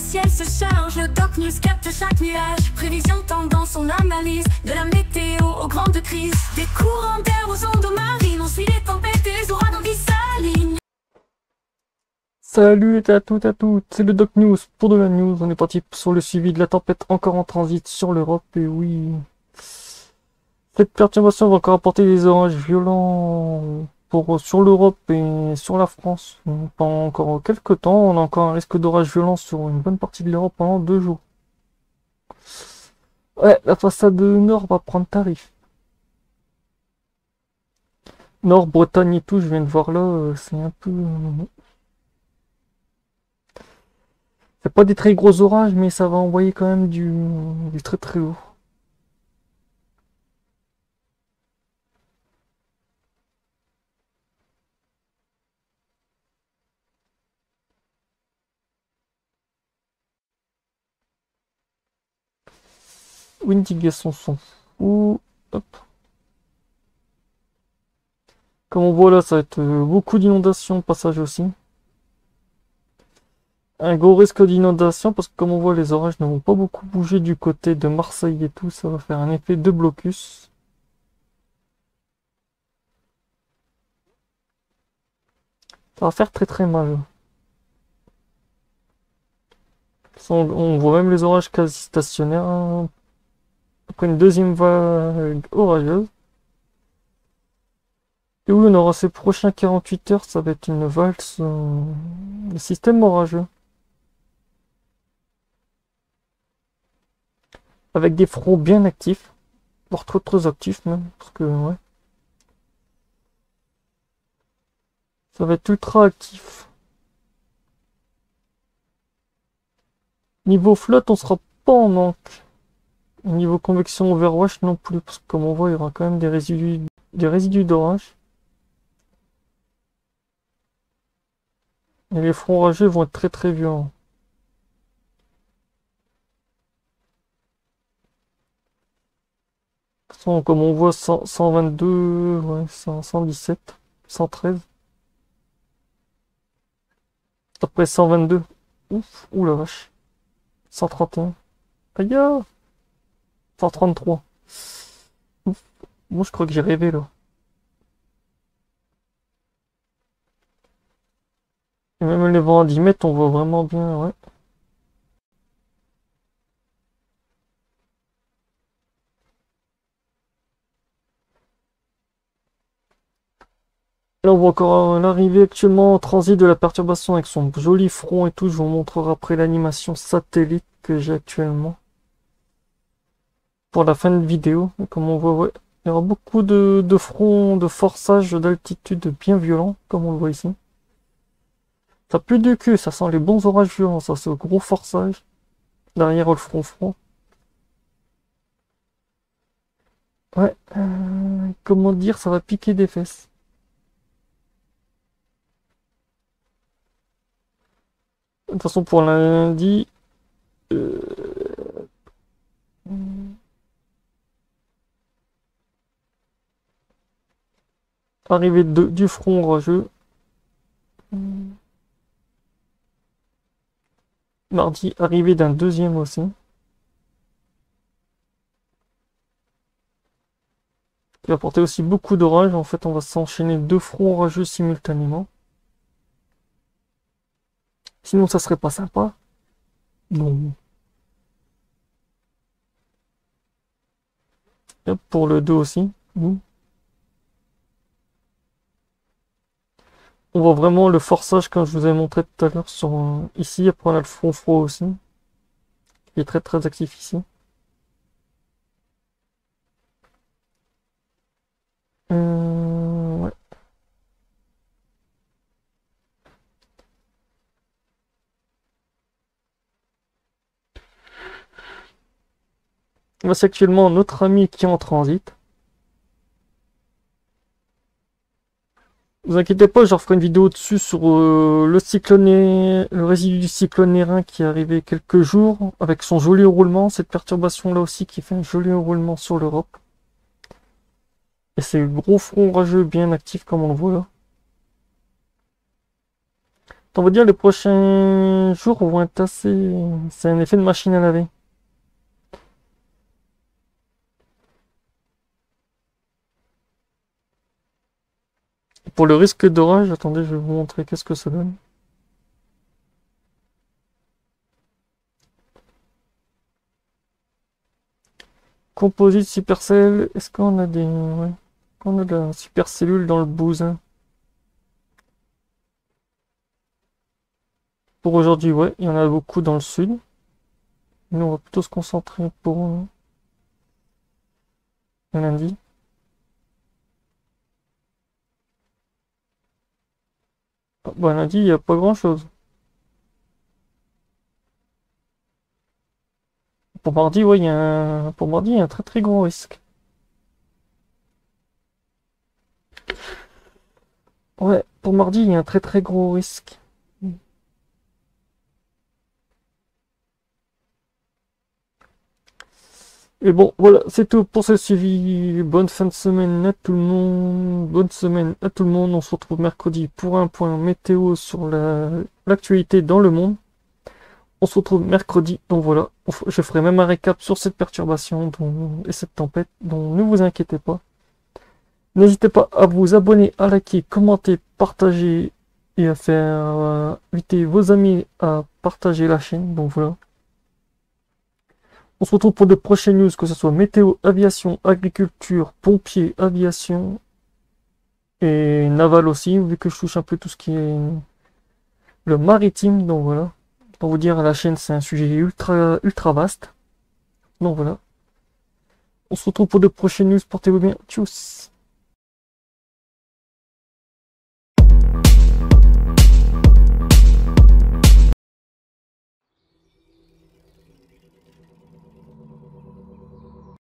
ciel se charge, le Doc News capte chaque nuage. Prévision, tendance, on analyse. De la météo aux grandes crises. Des courants d'air aux ondes marines. On suit les tempêtes et les ouragans qui s'alignent. Salut à toutes et à toutes, c'est le Doc News pour de la news. On est parti sur le suivi de la tempête encore en transit sur l'Europe. Et oui, cette perturbation va encore apporter des orages violents sur l'Europe et sur la France. Pendant encore quelques temps, on a encore un risque d'orage violent sur une bonne partie de l'Europe pendant 2 jours. Ouais, la façade nord va prendre tarif. Nord, Bretagne et tout, je viens de voir là, c'est un peu... C'est pas des très gros orages, mais ça va envoyer quand même du très très lourd. Windigasson s'en fout. Hop. Comme on voit là, ça va être beaucoup d'inondations au passage aussi. Un gros risque d'inondation parce que comme on voit les orages ne vont pas beaucoup bouger du côté de Marseille et tout, ça va faire un effet de blocus. Ça va faire très très mal. On voit même les orages quasi stationnaires, hein. Après une deuxième vague orageuse. Et oui, on aura ces prochains 48 heures, ça va être une valse de système orageux. Avec des fronts bien actifs, voire trop trop actifs même, parce que ouais. Ça va être ultra actif. Niveau flotte, on sera pas en manque. Niveau convection overwash non plus, parce que comme on voit, il y aura quand même des résidus d'orage. Et les fronts orageux vont être très très violents. De toute façon, comme on voit, 122, ouais, 117, 113. Après 122. Ouf, ouh la vache. 131. Aïe! 133. Ouf. Moi je crois que j'ai rêvé là. Et même les vents à 10 mètres, on voit vraiment bien, ouais. Là on voit encore l'arrivée actuellement en transit de la perturbation avec son joli front et tout. Je vous montrerai après l'animation satellite que j'ai actuellement. Pour la fin de vidéo, comme on voit, ouais, il y aura beaucoup de fronts, de forçage d'altitude bien violents, comme on le voit ici. Ça pue du cul, ça sent les bons orages violents, ça c'est le gros forçage. Derrière le front. Ouais, comment dire, ça va piquer des fesses. De toute façon, pour lundi... arrivée du front orageux. Mardi, arrivée d'un deuxième aussi. Qui va porter aussi beaucoup d'orages. En fait, on va s'enchaîner 2 fronts orageux simultanément. Sinon, ça serait pas sympa. Non. Et pour le 2 aussi. On voit vraiment le forçage comme je vous ai montré tout à l'heure sur ici. Après, on a le front froid aussi. Qui est très très actif ici. Ouais. Voici actuellement notre ami qui est en transit. Vous inquiétez pas, je referai une vidéo dessus sur le résidu du cyclone Nérin qui est arrivé quelques jours avec son joli roulement. Cette perturbation là aussi qui fait un joli roulement sur l'Europe. Et c'est le gros front orageux bien actif comme on le voit là. On va dire les prochains jours vont être assez... C'est un effet de machine à laver. Pour le risque d'orage, attendez, je vais vous montrer qu'est-ce que ça donne. Composite supercell, est-ce qu'on a des... Ouais. On a de la supercellule dans le bousin. Pour aujourd'hui, ouais, il y en a beaucoup dans le sud. Nous, on va plutôt se concentrer pour lundi. Ah, bah, lundi, il n'y a pas grand-chose. Pour mardi, ouais, pour mardi, il y a un très très gros risque. Ouais, pour mardi, il y a un très très gros risque. Et bon, voilà, c'est tout pour ce suivi. Bonne fin de semaine à tout le monde. Bonne semaine à tout le monde. On se retrouve mercredi pour un point météo sur l'actualité dans le monde. On se retrouve mercredi. Donc voilà, je ferai même un récap sur cette perturbation et cette tempête. Donc ne vous inquiétez pas. N'hésitez pas à vous abonner, à liker, commenter, partager et à faire inviter vos amis à partager la chaîne. Donc voilà. On se retrouve pour de prochaines news, que ce soit météo, aviation, agriculture, pompiers, aviation et naval aussi, vu que je touche un peu tout ce qui est le maritime. Donc voilà. Pour vous dire, la chaîne, c'est un sujet ultra vaste. Donc voilà. On se retrouve pour de prochaines news. Portez-vous bien. Tchuss.